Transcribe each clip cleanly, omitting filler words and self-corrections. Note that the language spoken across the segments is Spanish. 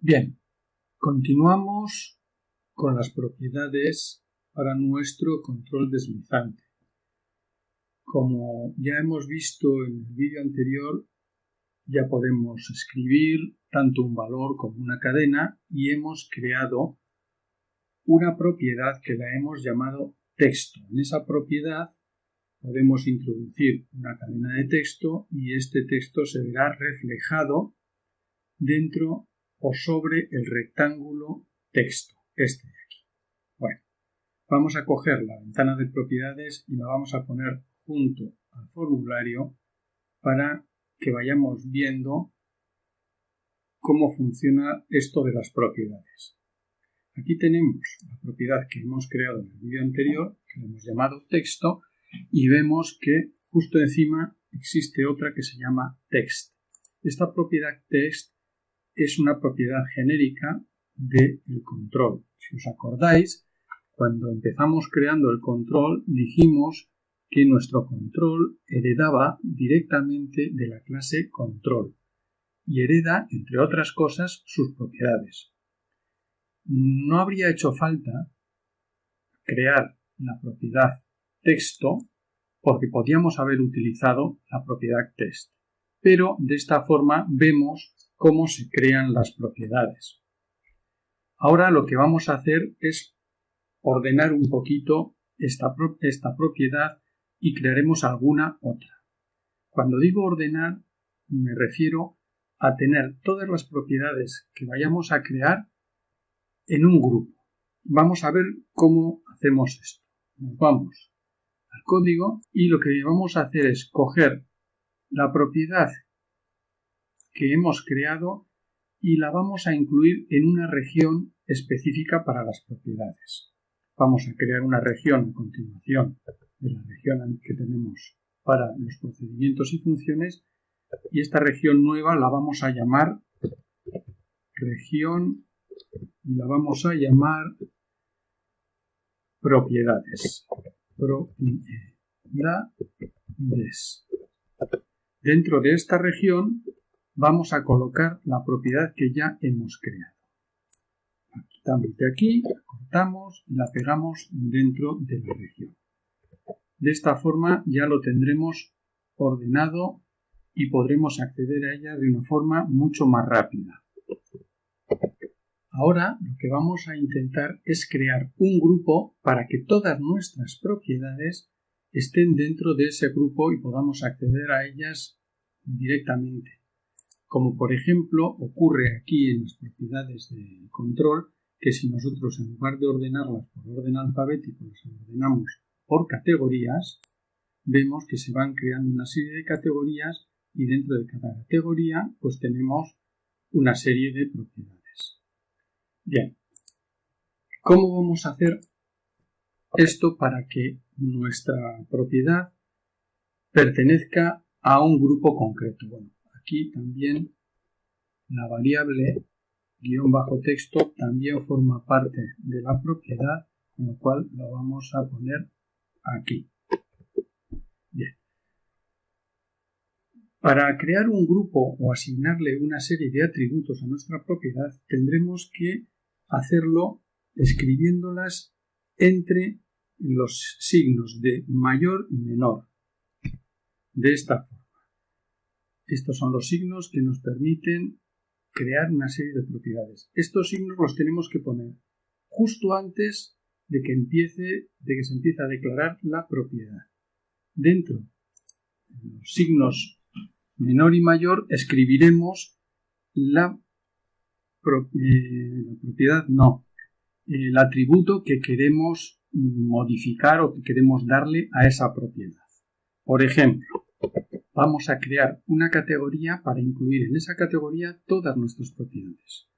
Bien, continuamos con las propiedades para nuestro control deslizante. Como ya hemos visto en el vídeo anterior, ya podemos escribir tanto un valor como una cadena y hemos creado una propiedad que la hemos llamado texto. En esa propiedad podemos introducir una cadena de texto y este texto se verá reflejado dentro o sobre el rectángulo texto, este de aquí. Bueno, vamos a coger la ventana de propiedades y la vamos a poner junto al formulario para que vayamos viendo cómo funciona esto de las propiedades. Aquí tenemos la propiedad que hemos creado en el vídeo anterior, que le hemos llamado texto, y vemos que justo encima existe otra que se llama text. Esta propiedad text es una propiedad genérica del control. Si os acordáis, cuando empezamos creando el control, dijimos que nuestro control heredaba directamente de la clase control y hereda, entre otras cosas, sus propiedades. No habría hecho falta crear la propiedad texto porque podíamos haber utilizado la propiedad text, pero de esta forma vemos cómo se crean las propiedades. Ahora lo que vamos a hacer es ordenar un poquito esta propiedad y crearemos alguna otra. Cuando digo ordenar, me refiero a tener todas las propiedades que vayamos a crear en un grupo. Vamos a ver cómo hacemos esto. Nos vamos al código y lo que vamos a hacer es coger la propiedad que hemos creado y la vamos a incluir en una región específica para las propiedades. Vamos a crear una región a continuación de la región que tenemos para los procedimientos y funciones y esta región nueva la vamos a llamar región y la vamos a llamar propiedades. Dentro de esta región vamos a colocar la propiedad que ya hemos creado. La quitamos de aquí, la cortamos y la pegamos dentro de la región. De esta forma ya lo tendremos ordenado y podremos acceder a ella de una forma mucho más rápida. Ahora lo que vamos a intentar es crear un grupo para que todas nuestras propiedades estén dentro de ese grupo y podamos acceder a ellas directamente. Como por ejemplo ocurre aquí en las propiedades de control, que si nosotros en lugar de ordenarlas por orden alfabético las ordenamos por categorías, vemos que se van creando una serie de categorías y dentro de cada categoría pues tenemos una serie de propiedades. Bien, ¿cómo vamos a hacer esto para que nuestra propiedad pertenezca a un grupo concreto? Bueno, aquí también la variable _texto también forma parte de la propiedad, con lo cual lo vamos a poner aquí. Bien. Para crear un grupo o asignarle una serie de atributos a nuestra propiedad, tendremos que hacerlo escribiéndolas entre los signos de mayor y menor. De esta forma. Estos son los signos que nos permiten crear una serie de propiedades. Estos signos los tenemos que poner justo antes de que se empiece a declarar la propiedad. Dentro de los signos menor y mayor escribiremos el atributo que queremos modificar o que queremos darle a esa propiedad. Por ejemplo, vamos a crear una categoría para incluir en esa categoría todas nuestras propiedades.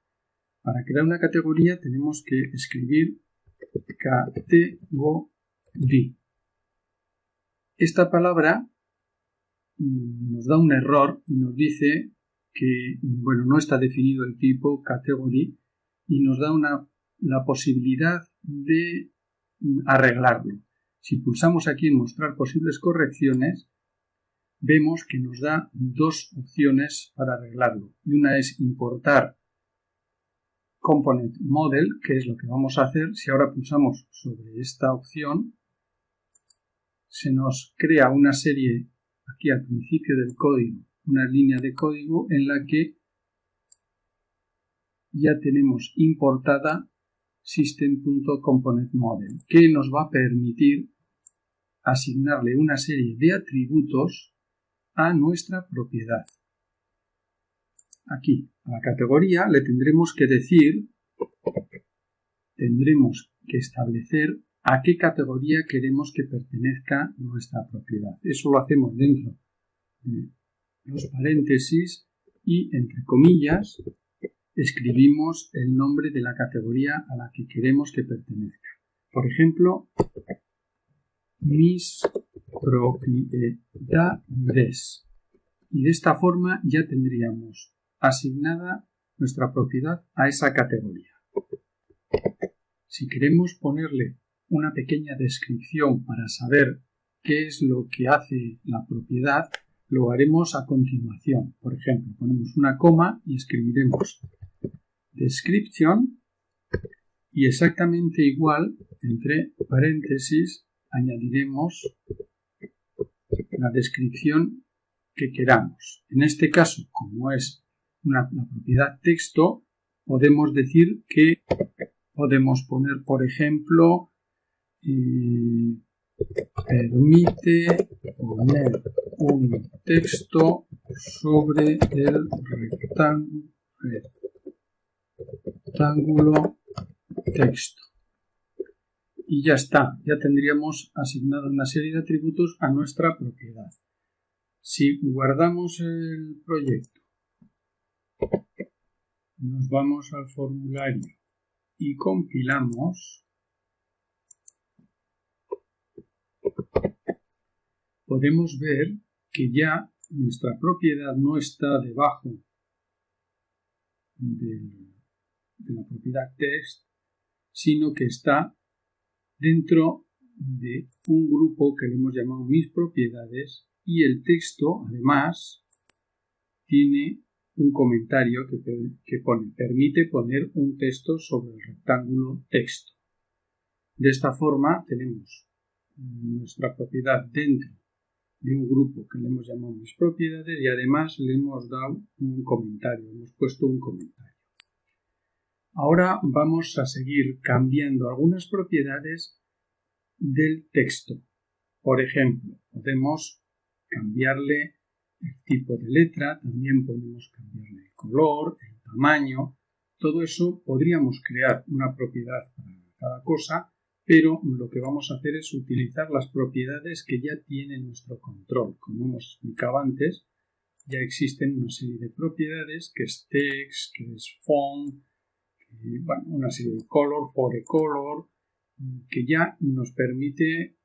Para crear una categoría tenemos que escribir category. Esta palabra nos da un error y nos dice que no está definido el tipo category y nos da la posibilidad de arreglarlo. Si pulsamos aquí en mostrar posibles correcciones, vemos que nos da dos opciones para arreglarlo. Y una es importar Component Model, que es lo que vamos a hacer. Si ahora pulsamos sobre esta opción, se nos crea una serie aquí al principio del código, una línea de código en la que ya tenemos importada System.ComponentModel, que nos va a permitir asignarle una serie de atributos a nuestra propiedad. Aquí, a la categoría, le tendremos que decir, tendremos que establecer a qué categoría queremos que pertenezca nuestra propiedad. Eso lo hacemos dentro de los paréntesis y, entre comillas, escribimos el nombre de la categoría a la que queremos que pertenezca. Por ejemplo, mis propiedades. Y de esta forma ya tendríamos asignada nuestra propiedad a esa categoría. Si queremos ponerle una pequeña descripción para saber qué es lo que hace la propiedad, lo haremos a continuación. Por ejemplo, ponemos una coma y escribiremos description y exactamente igual, entre paréntesis, añadiremos la descripción que queramos. En este caso, como es la propiedad texto, podemos decir que podemos poner, por ejemplo, permite poner un texto sobre el rectángulo texto. Y ya está, ya tendríamos asignado una serie de atributos a nuestra propiedad. Si guardamos el proyecto, nos vamos al formulario y compilamos, podemos ver que ya nuestra propiedad no está debajo de la propiedad text, sino que está dentro de un grupo que le hemos llamado mis propiedades, y el texto además tiene un comentario que pone permite poner un texto sobre el rectángulo texto. De esta forma tenemos nuestra propiedad dentro de un grupo que le hemos llamado mis propiedades y además le hemos dado un comentario, hemos puesto un comentario. Ahora vamos a seguir cambiando algunas propiedades del texto. Por ejemplo, podemos cambiarle el tipo de letra, también podemos cambiarle el color, el tamaño. Todo eso podríamos crear una propiedad para cada cosa, pero lo que vamos a hacer es utilizar las propiedades que ya tiene nuestro control. Como hemos explicado antes, ya existen una serie de propiedades que es text, que es font, una serie de color, forecolor, que ya nos permite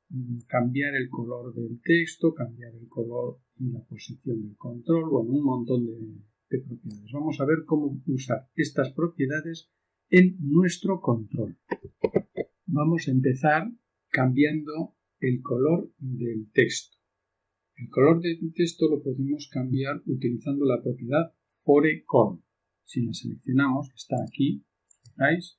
cambiar el color del texto, cambiar el color y la posición del control, un montón de propiedades. Vamos a ver cómo usar estas propiedades en nuestro control. Vamos a empezar cambiando el color del texto. El color del texto lo podemos cambiar utilizando la propiedad forecolor. Si la seleccionamos, está aquí, ¿veis?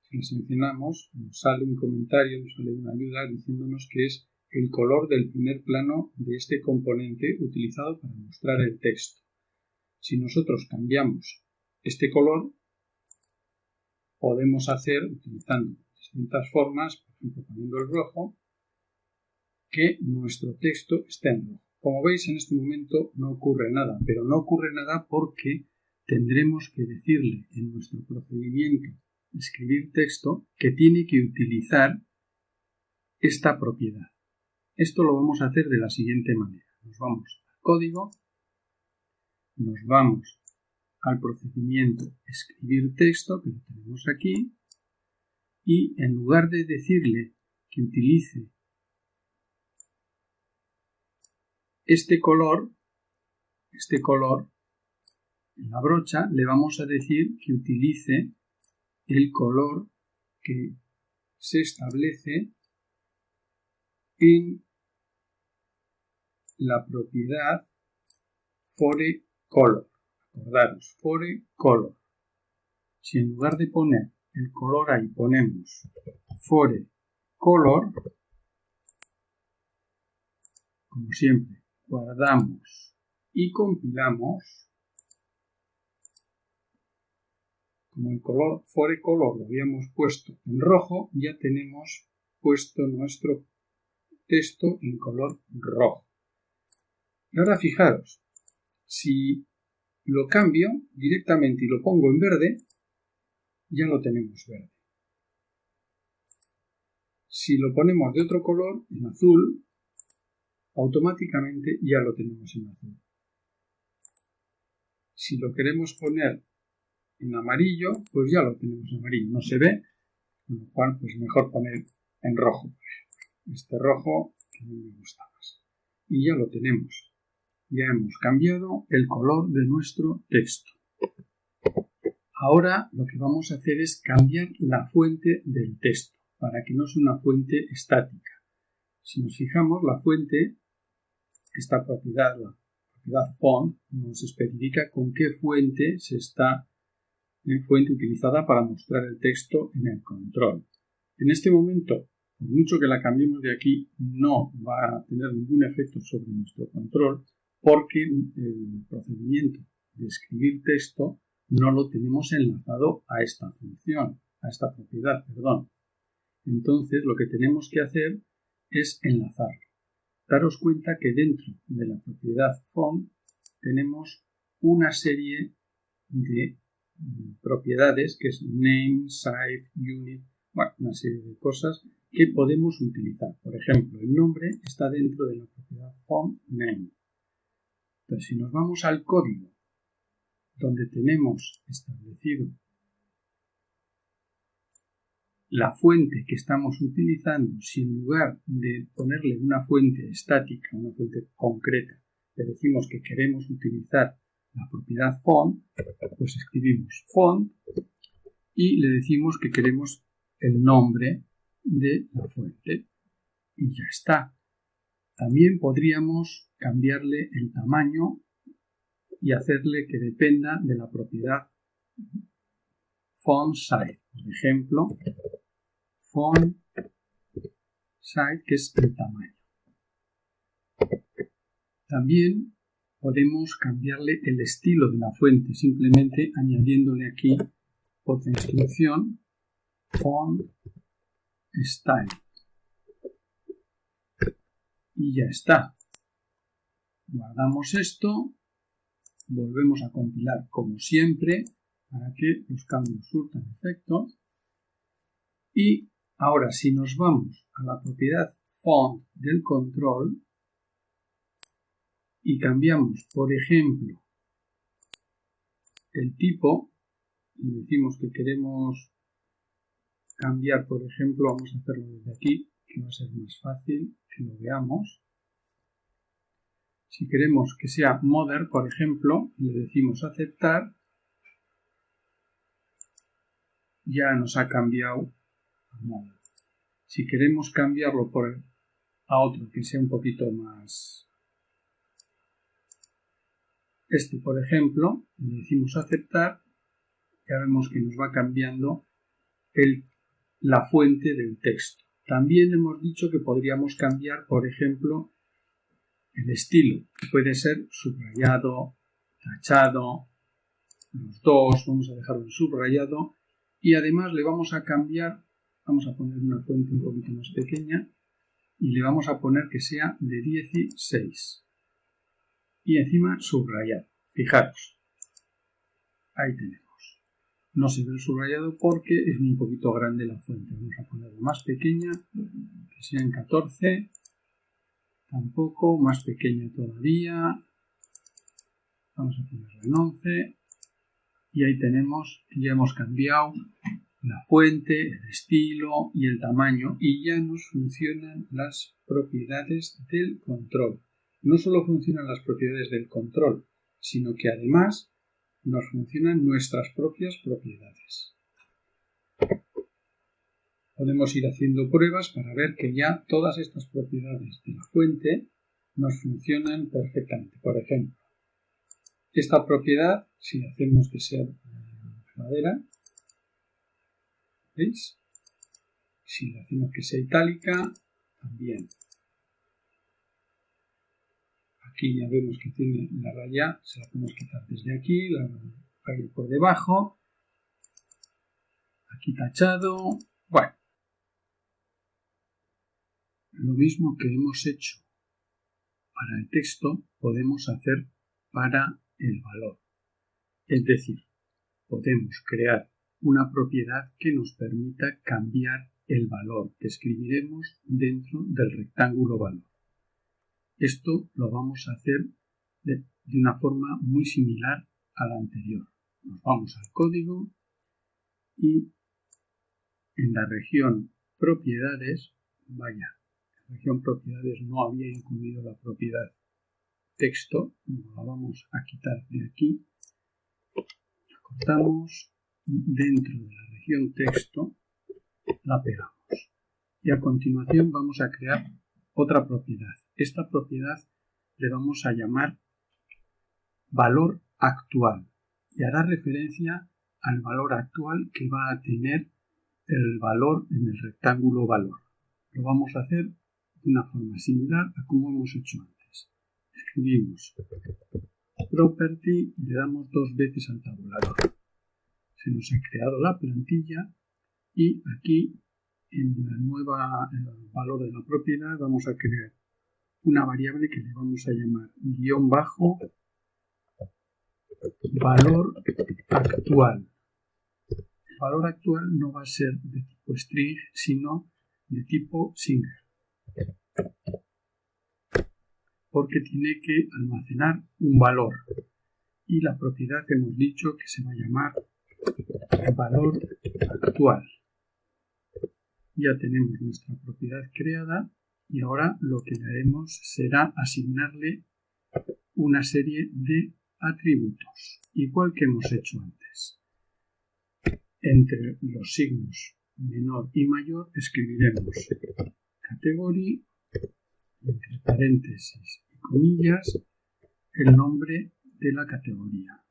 Si la seleccionamos, nos sale un comentario, nos sale una ayuda diciéndonos que es el color del primer plano de este componente utilizado para mostrar el texto. Si nosotros cambiamos este color, podemos hacer, utilizando distintas formas, por ejemplo poniendo el rojo, que nuestro texto esté en rojo. Como veis, en este momento no ocurre nada, pero no ocurre nada porque tendremos que decirle en nuestro procedimiento escribir texto que tiene que utilizar esta propiedad. Esto lo vamos a hacer de la siguiente manera. Nos vamos al código, nos vamos al procedimiento escribir texto, que lo tenemos aquí, y en lugar de decirle que utilice este color en la brocha, le vamos a decir que utilice el color que se establece en la propiedad forecolor. Acordaros, forecolor. Si en lugar de poner el color ahí ponemos fore color, como siempre, guardamos y compilamos. Como el color fore color lo habíamos puesto en rojo, ya tenemos puesto nuestro texto en color rojo. Y ahora fijaros, si lo cambio directamente y lo pongo en verde, ya lo tenemos verde. Si lo ponemos de otro color, en azul, automáticamente ya lo tenemos en azul. Si lo queremos poner en amarillo, pues ya lo tenemos en amarillo. No se ve, con lo cual pues mejor poner en rojo, por ejemplo. Este rojo que a mí me gusta más. Y ya lo tenemos. Ya hemos cambiado el color de nuestro texto. Ahora lo que vamos a hacer es cambiar la fuente del texto, para que no sea una fuente estática. Si nos fijamos, la fuente, esta propiedad, la propiedad font, nos especifica con qué fuente se está fuente utilizada para mostrar el texto en el control. En este momento, por mucho que la cambiemos de aquí, no va a tener ningún efecto sobre nuestro control, porque el procedimiento de escribir texto no lo tenemos enlazado a esta función, a esta propiedad, perdón. Entonces, lo que tenemos que hacer es enlazarlo. Daros cuenta que dentro de la propiedad font tenemos una serie de propiedades que es name, size, unit, bueno, una serie de cosas que podemos utilizar. Por ejemplo, el nombre está dentro de la propiedad font name. Entonces, si nos vamos al código donde tenemos establecido la fuente que estamos utilizando, si en lugar de ponerle una fuente estática, una fuente concreta, le decimos que queremos utilizar la propiedad font, pues escribimos font y le decimos que queremos el nombre de la fuente y ya está. También podríamos cambiarle el tamaño y hacerle que dependa de la propiedad font size. Por ejemplo, font size, que es el tamaño. También podemos cambiarle el estilo de la fuente, simplemente añadiéndole aquí otra instrucción, font style. Y ya está. Guardamos esto, volvemos a compilar como siempre para que los cambios surtan efecto. Y ahora, si nos vamos a la propiedad font del control y cambiamos, por ejemplo, el tipo, y decimos que queremos cambiar, por ejemplo, vamos a hacerlo desde aquí, que va a ser más fácil que lo veamos. Si queremos que sea modern, por ejemplo, le decimos aceptar, ya nos ha cambiado a modern. Si queremos cambiarlo a otro que sea un poquito más, por ejemplo, le decimos aceptar, ya vemos que nos va cambiando la fuente del texto. También hemos dicho que podríamos cambiar, por ejemplo, el estilo. Puede ser subrayado, tachado, los dos, vamos a dejarlo en subrayado y además le vamos a cambiar, vamos a poner una fuente un poquito más pequeña y le vamos a poner que sea de 16 y encima subrayado. Fijaros, ahí tenemos. No se ve el subrayado porque es un poquito grande la fuente. Vamos a ponerla más pequeña, que sea en 14, tampoco, más pequeña todavía. Vamos a ponerla en 11 y ahí tenemos, ya hemos cambiado la fuente, el estilo y el tamaño y ya nos funcionan las propiedades del control. No solo funcionan las propiedades del control, sino que además nos funcionan nuestras propias propiedades. Podemos ir haciendo pruebas para ver que ya todas estas propiedades de la fuente nos funcionan perfectamente. Por ejemplo, esta propiedad, si hacemos que sea verdadera, ¿Veis? Si le hacemos que sea itálica, también. Aquí ya vemos que tiene la raya, se la podemos quitar desde aquí, la raya por debajo. Aquí tachado. Bueno, lo mismo que hemos hecho para el texto, podemos hacer para el valor. Es decir, podemos crear una propiedad que nos permita cambiar el valor que escribiremos dentro del rectángulo valor. Esto lo vamos a hacer de una forma muy similar a la anterior. Nos vamos al código y en la región propiedades, en la región propiedades no había incluido la propiedad texto, nos la vamos a quitar de aquí, la cortamos y dentro de la región texto la pegamos. Y a continuación vamos a crear otra propiedad. Esta propiedad le vamos a llamar valor actual y hará referencia al valor actual que va a tener el valor en el rectángulo valor. Lo vamos a hacer de una forma similar a como hemos hecho antes. Escribimos property y le damos 2 veces al tabulador. Se nos ha creado la plantilla y aquí en la nueva valor de la propiedad vamos a crear una variable que le vamos a llamar guión bajo valor actual. El valor actual no va a ser de tipo string, sino de tipo single, porque tiene que almacenar un valor y la propiedad hemos dicho que se va a llamar valor actual. Ya tenemos nuestra propiedad creada y ahora lo que haremos será asignarle una serie de atributos, igual que hemos hecho antes. Entre los signos menor y mayor escribiremos category, entre paréntesis y comillas, el nombre de la categoría.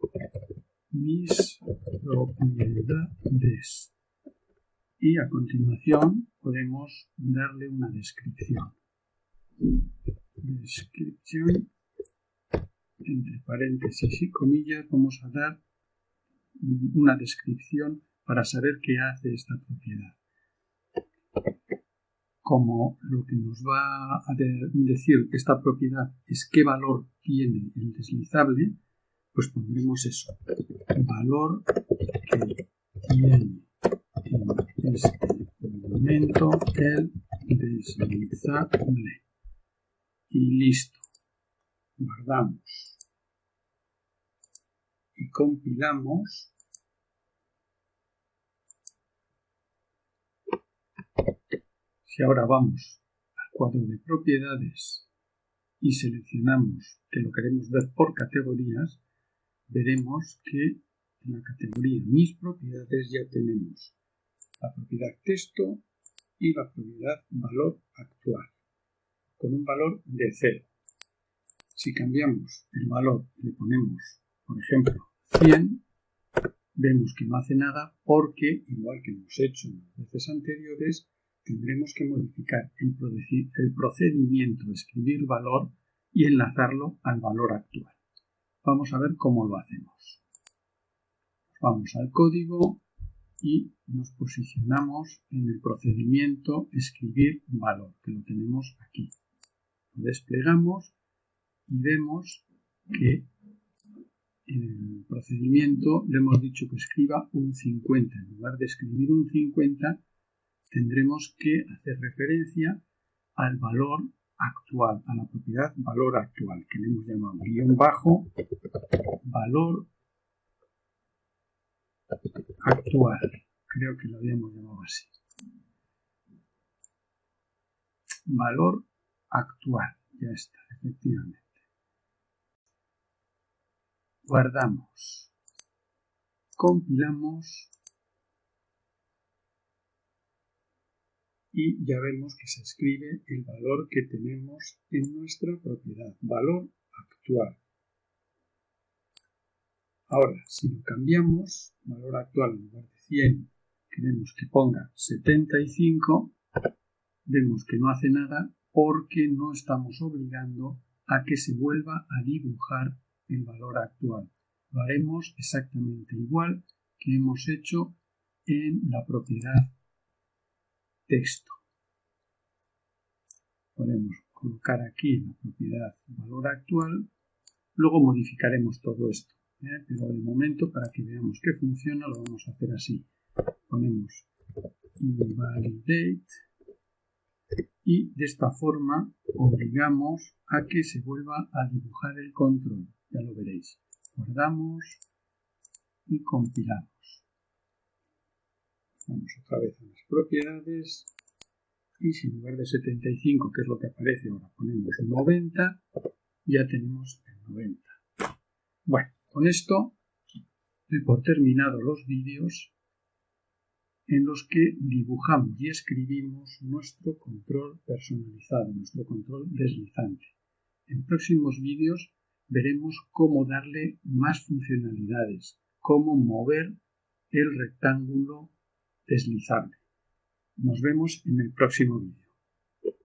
Mis propiedades. Y a continuación podemos darle una descripción. Descripción, entre paréntesis y comillas, vamos a dar una descripción para saber qué hace esta propiedad. Como lo que nos va a decir esta propiedad es qué valor tiene el deslizable, pues pondremos eso. Valor que tiene en este momento el deslizable. Y listo. Guardamos. Y compilamos. Si ahora vamos al cuadro de propiedades y seleccionamos que lo queremos ver por categorías, veremos que en la categoría mis propiedades ya tenemos la propiedad texto y la propiedad valor actual, con un valor de 0. Si cambiamos el valor y le ponemos, por ejemplo, 100, vemos que no hace nada porque, igual que hemos hecho en las veces anteriores, tendremos que modificar el procedimiento de escribir valor y enlazarlo al valor actual. Vamos a ver cómo lo hacemos. Vamos al código y nos posicionamos en el procedimiento escribir valor, que lo tenemos aquí. Lo desplegamos y vemos que en el procedimiento le hemos dicho que escriba un 50. En lugar de escribir un 50, tendremos que hacer referencia al valor actual, a la propiedad valor actual, que le hemos llamado guión bajo valor actual. Creo que lo habíamos llamado así. Valor actual. Ya está, efectivamente. Guardamos. Compilamos. Y ya vemos que se escribe el valor que tenemos en nuestra propiedad. Valor actual. Ahora, si lo cambiamos, valor actual en lugar de 100 queremos que ponga 75, vemos que no hace nada porque no estamos obligando a que se vuelva a dibujar el valor actual. Lo haremos exactamente igual que hemos hecho en la propiedad texto. Podemos colocar aquí la propiedad valor actual, luego modificaremos todo esto, pero de momento para que veamos que funciona lo vamos a hacer así. Ponemos invalidate y de esta forma obligamos a que se vuelva a dibujar el control, ya lo veréis. Guardamos y compilamos. Vamos otra vez a las propiedades y si en lugar de 75, que es lo que aparece ahora, ponemos 90, ya tenemos el 90. Bueno, con esto doy por terminado los vídeos en los que dibujamos y escribimos nuestro control personalizado, nuestro control deslizante. En próximos vídeos veremos cómo darle más funcionalidades, cómo mover el rectángulo deslizable. Nos vemos en el próximo vídeo.